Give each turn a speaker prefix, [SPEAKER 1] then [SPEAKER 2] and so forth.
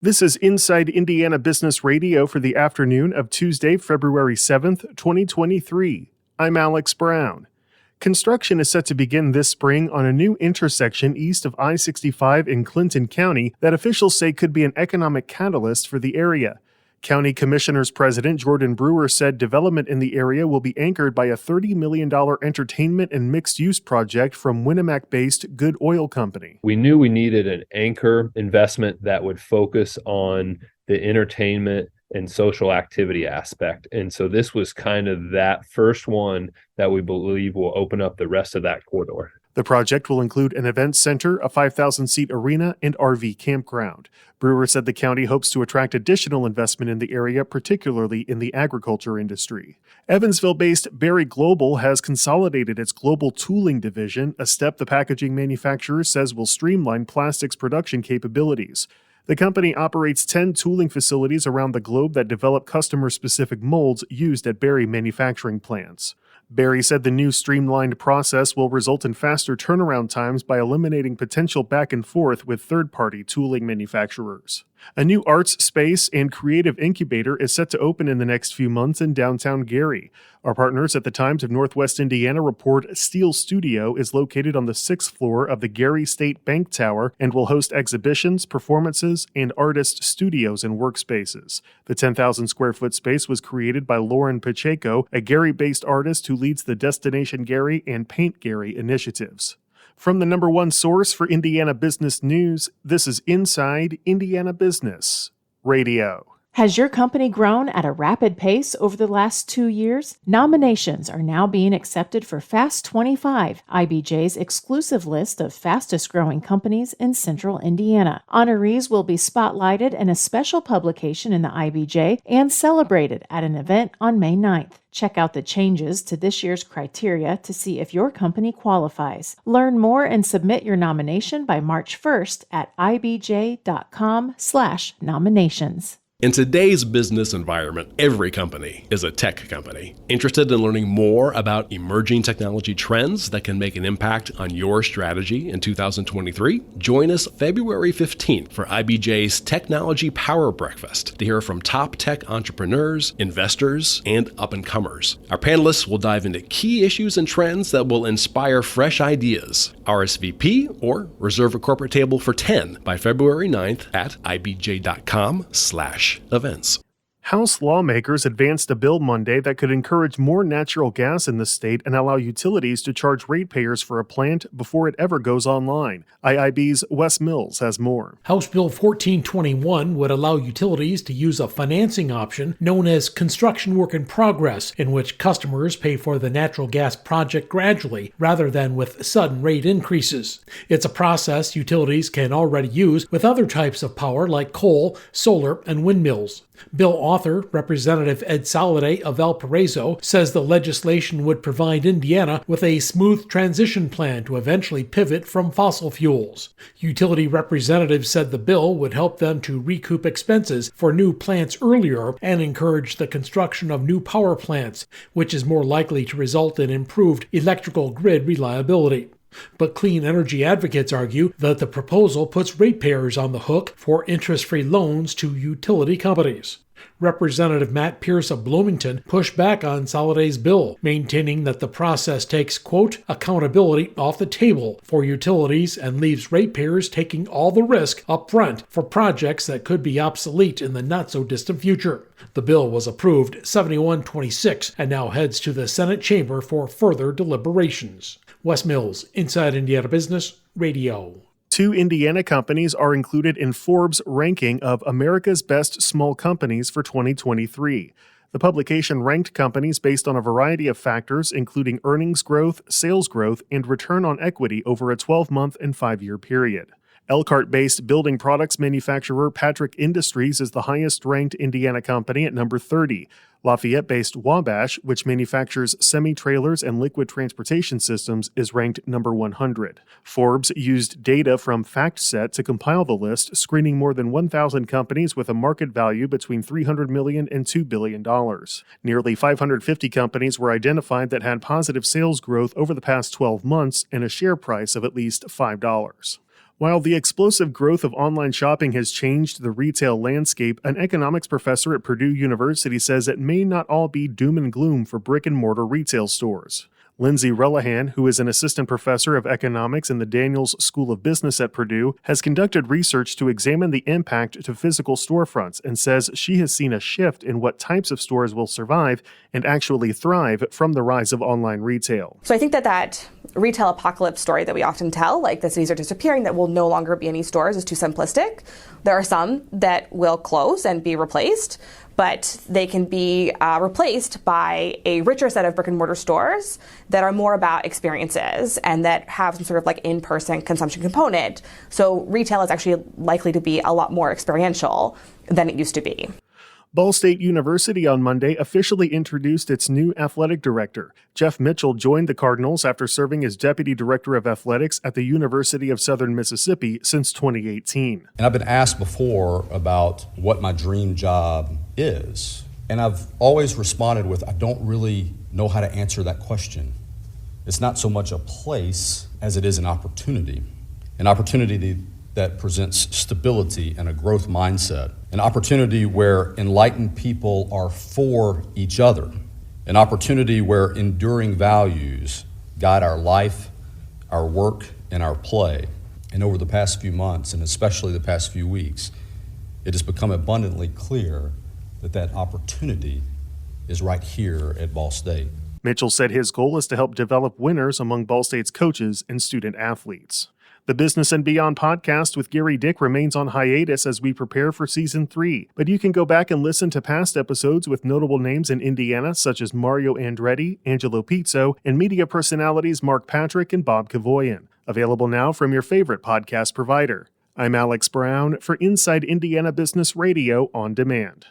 [SPEAKER 1] This is Inside Indiana Business Radio for the afternoon of Tuesday, February 7th, 2023. I'm Alex Brown. Construction is set to begin this spring on a new intersection east of I-65 in Clinton County that officials say could be an economic catalyst for the area. County Commissioners President Jordan Brewer said development in the area will be anchored by a $30 million entertainment and mixed-use project from Winnemac-based Good Oil Company.
[SPEAKER 2] We knew we needed an anchor investment that would focus on the entertainment and social activity aspect. And so this was kind of that first one that we believe will open up the rest of that corridor.
[SPEAKER 1] The project will include an event center, a 5,000-seat arena, and RV campground. Brewer said the county hopes to attract additional investment in the area, particularly in the agriculture industry. Evansville-based Berry Global has consolidated its global tooling division, a step the packaging manufacturer says will streamline plastics production capabilities. The company operates 10 tooling facilities around the globe that develop customer-specific molds used at Berry manufacturing plants. Berry said the new streamlined process will result in faster turnaround times by eliminating potential back and forth with third-party tooling manufacturers. A new arts space and creative incubator is set to open in the next few months in downtown Gary. Our partners at the Times of Northwest Indiana report Steel Studio is located on the 6th floor of the Gary State Bank Tower and will host exhibitions, performances, and artist studios and workspaces. The 10,000 square foot space was created by Lauren Pacheco, a Gary-based artist who leads the Destination Gary and Paint Gary initiatives. From the number one source for Indiana business news, this is Inside Indiana Business Radio.
[SPEAKER 3] Has your company grown at a rapid pace over the last 2 years? Nominations are now being accepted for Fast 25, IBJ's exclusive list of fastest growing companies in Central Indiana. Honorees will be spotlighted in a special publication in the IBJ and celebrated at an event on May 9th. Check out the changes to this year's criteria to see if your company qualifies. Learn more and submit your nomination by March 1st at ibj.com/nominations.
[SPEAKER 4] In today's business environment, every company is a tech company. Interested in learning more about emerging technology trends that can make an impact on your strategy in 2023? Join us February 15th for IBJ's Technology Power Breakfast to hear from top tech entrepreneurs, investors, and up-and-comers. Our panelists will dive into key issues and trends that will inspire fresh ideas. RSVP or reserve a corporate table for 10 by February 9th at ibj.com/events.
[SPEAKER 1] House lawmakers advanced a bill Monday that could encourage more natural gas in the state and allow utilities to charge ratepayers for a plant before it ever goes online. IIB's Wes Mills has more.
[SPEAKER 5] House Bill 1421 would allow utilities to use a financing option known as construction work in progress, in which customers pay for the natural gas project gradually rather than with sudden rate increases. It's a process utilities can already use with other types of power like coal, solar, and windmills. Bill author, Representative Ed Soliday of Valparaiso, says the legislation would provide Indiana with a smooth transition plan to eventually pivot from fossil fuels. Utility representatives said the bill would help them to recoup expenses for new plants earlier and encourage the construction of new power plants, which is more likely to result in improved electrical grid reliability. But clean energy advocates argue that the proposal puts ratepayers on the hook for interest-free loans to utility companies. Representative Matt Pierce of Bloomington pushed back on Soliday's bill, maintaining that the process takes, quote, accountability off the table for utilities and leaves ratepayers taking all the risk up front for projects that could be obsolete in the not-so-distant future. The bill was approved 71-26 and now heads to the Senate chamber for further deliberations. Wes Mills, Inside Indiana Business Radio.
[SPEAKER 1] 2 Indiana companies are included in Forbes' ranking of America's Best Small Companies for 2023. The publication ranked companies based on a variety of factors, including earnings growth, sales growth, and return on equity over a 12-month and 5-year period. Elkhart-based building products manufacturer Patrick Industries is the highest-ranked Indiana company at number 30. Lafayette-based Wabash, which manufactures semi-trailers and liquid transportation systems, is ranked number 100. Forbes used data from FactSet to compile the list, screening more than 1,000 companies with a market value between $300 million and $2 billion. Nearly 550 companies were identified that had positive sales growth over the past 12 months and a share price of at least $5. While the explosive growth of online shopping has changed the retail landscape, an economics professor at Purdue University says it may not all be doom and gloom for brick-and-mortar retail stores. Lindsay Relihan, who is an assistant professor of economics in the Daniels School of Business at Purdue, has conducted research to examine the impact to physical storefronts and says she has seen a shift in what types of stores will survive and actually thrive from the rise of online retail.
[SPEAKER 6] So I think that retail apocalypse story that we often tell, like the cities are disappearing, that will no longer be any stores, is too simplistic. There are some that will close and be replaced, but they can be replaced by a richer set of brick and mortar stores that are more about experiences and that have some sort of like in-person consumption component. So retail is actually likely to be a lot more experiential than it used to be.
[SPEAKER 1] Ball State University on Monday officially introduced its new athletic director. Jeff Mitchell joined the Cardinals after serving as deputy director of athletics at the University of Southern Mississippi since 2018.
[SPEAKER 7] And I've been asked before about what my dream job is. And I've always responded with, I don't really know how to answer that question. It's not so much a place as it is an opportunity that presents stability and a growth mindset, an opportunity where enlightened people are for each other, an opportunity where enduring values guide our life, our work, and our play. And over the past few months, and especially the past few weeks, it has become abundantly clear that opportunity is right here at Ball State.
[SPEAKER 1] Mitchell said his goal is to help develop winners among Ball State's coaches and student athletes. The Business and Beyond podcast with Gary Dick remains on hiatus as we prepare for Season 3, but you can go back and listen to past episodes with notable names in Indiana such as Mario Andretti, Angelo Pizzo, and media personalities Mark Patrick and Bob Kavoyan. Available now from your favorite podcast provider. I'm Alex Brown for Inside Indiana Business Radio on Demand.